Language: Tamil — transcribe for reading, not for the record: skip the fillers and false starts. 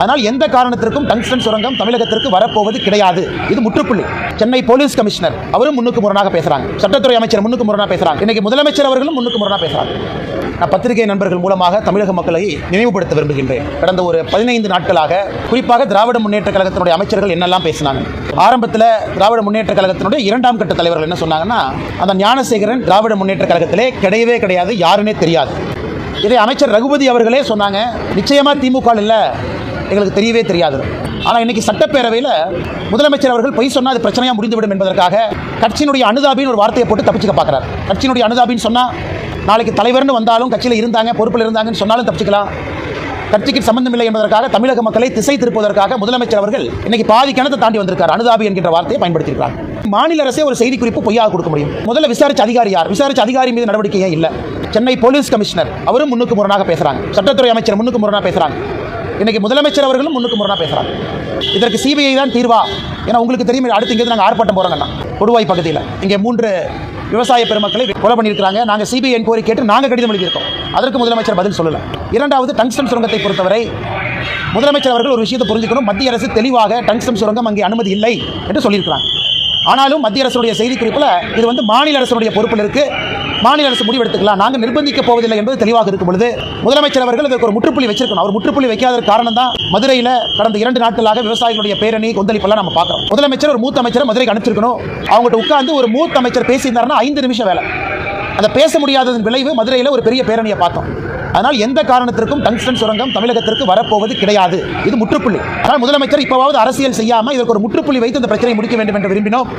ஆனால் எந்த காரணத்திற்கும் டங்ஸ்டன் சுரங்கம் தமிழகத்திற்கு வரப்போவது கிடையாது. இது முற்றுப்புள்ளி. சென்னை போலீஸ் கமிஷனர் அவரும் முன்னுக்கு முரணாக பேசுறாங்க. சட்டத்துறை அமைச்சர் முன்னுக்கு முரணாக பேசுறாங்க. இன்னைக்கு முதலமைச்சர் அவர்களும் முன்னுக்கு முரணாக பேசுறாங்க. நான் பத்திரிகை நண்பர்கள் மூலமாக தமிழக மக்களை நினைவுபடுத்த விரும்புகின்றேன். கடந்த ஒரு 15 நாட்களாக குறிப்பாக திராவிட முன்னேற்ற கழகத்தினுடைய அமைச்சர்கள் என்னெல்லாம் பேசினாங்க. ஆரம்பத்தில் திராவிட முன்னேற்ற கழகத்தினுடைய 2ஆம் கட்ட தலைவர்கள் என்ன சொன்னாங்கன்னா, அந்த ஞானசேகரன் திராவிட முன்னேற்ற கழகத்திலே கிடையவே கிடையாது, யாருன்னே தெரியாது. இதை அமைச்சர் ரகுபதி அவர்களே சொன்னாங்க. நிச்சயமா திமுக இல்ல, எங்களுக்கு தெரியவே தெரியாது. ஆனால் இன்னைக்கு சட்டப்பேரவையில் முதலமைச்சர் அவர்கள் பொய் சொன்னால் அது பிரச்சனையாக முடிந்துவிடும் என்பதற்காக கட்சியினுடைய அனுதாபின்னு ஒரு வார்த்தையை போட்டு தப்பிச்சுக்க பார்க்குறாரு. கட்சியினுடைய அனுதாபின்னு சொன்னால் நாளைக்கு தலைவர்னு வந்தாலும் கட்சியில் இருந்தாங்க, பொறுப்பில் இருந்தாங்கன்னு சொன்னாலும் தப்பிச்சுக்கலாம். கட்சிக்கு சம்பந்தம் இல்லை என்பதற்காக தமிழக மக்களை திசை திருப்புவதற்காக முதலமைச்சர் அவர்கள் இன்னைக்கு பாதி கிணத்தை தாண்டி வந்திருக்கார். அனுதாபி என்கின்ற வார்த்தையை பயன்படுத்தியிருக்கிறார். மாநில அரசே ஒரு செய்தி குறிப்பு பொய்யாக கொடுக்க முடியும். முதல்ல விசாரிச்ச அதிகாரி யார்? விசாரிச்ச அதிகாரி மீது நடவடிக்கையே இல்லை. சென்னை போலீஸ் கமிஷனர் அவரும் முன்னுக்கு முரணாக பேசுறாங்க. சட்டத்துறை அமைச்சர் முன்னுக்கு முரணாக பேசுறாங்க. இன்னைக்கு முதலமைச்சர் அவர்களும் முன்னுக்கு முரணாக பேசுறாங்க. இதற்கு சிபிஐ தான் தீர்வா? ஏன்னா உங்களுக்கு தெரியும், அடுத்து இங்கே நாங்கள் ஆர்ப்பாட்டம் போறோங்கன்னா கொடுவாய் பகுதியில் இங்கே 3 விவசாய பெருமக்களை கொலை பண்ணியிருக்காங்க. நாங்கள் சிபிஐ என்கொயரி கேட்டு நாங்கள் கடிதம் எழுதியிருக்கோம். அதற்கு முதலமைச்சர் பதில் சொல்லலை. இரண்டாவது, டங்ஸ்டன் சுரங்கத்தை பொறுத்தவரை முதலமைச்சர் அவர்கள் ஒரு விஷயத்தை புரிஞ்சுக்கணும். மத்திய அரசு தெளிவாக டங்ஸ்டன் சுரங்கம் அங்கே அனுமதி இல்லை என்று சொல்லியிருக்கிறாங்க. ஆனாலும் மத்திய அரசுடைய செய்திக்குறிப்பில் இது வந்து மாநில அரசுடைய பொறுப்பில் இருக்கு, மாநில அரசு முடிவெடுத்துக்கலாம், நாங்கள் நிர்பந்திக்க போவதில்லை என்பது தெளிவாக இருக்கும் பொழுது முதலமைச்சர் அவர்கள் இதற்கு ஒரு முற்றுப்புள்ளி வச்சிருக்கணும். அவர் முற்றுப்புள்ளி வைக்காத காரணம் தான் மதுரையில் கடந்த 2 நாட்களாக விவசாயிகளுடைய பேரணி கொந்தளிப்பெல்லாம் நம்ம பார்க்குறோம். முதலமைச்சர் ஒரு மூத்த அமைச்சரை மதுரைக்கு அனுப்பிச்சிருக்கணும். அவங்ககிட்ட உட்கார்ந்து ஒரு மூத்த அமைச்சர் பேசியிருந்தாருன்னா 5 நிமிஷம் வேலை. அதை பேச முடியாததன் விளைவு மதுரையில் ஒரு பெரிய பேரணியை பார்த்தோம். அதனால் எந்த காரணத்திற்கும் டங்ஸ்டன் சுரங்கம் தமிழகத்திற்கு வரப்போவது கிடையாது. இது முற்றுப்புள்ளி. ஆனால் முதலமைச்சர் இப்போவாவது அரசியல் செய்யாமல் இதற்கு ஒரு முற்றுப்புள்ளி வைத்து இந்த பிரச்சனையை முடிக்க வேண்டும் என்று விரும்பினோம்.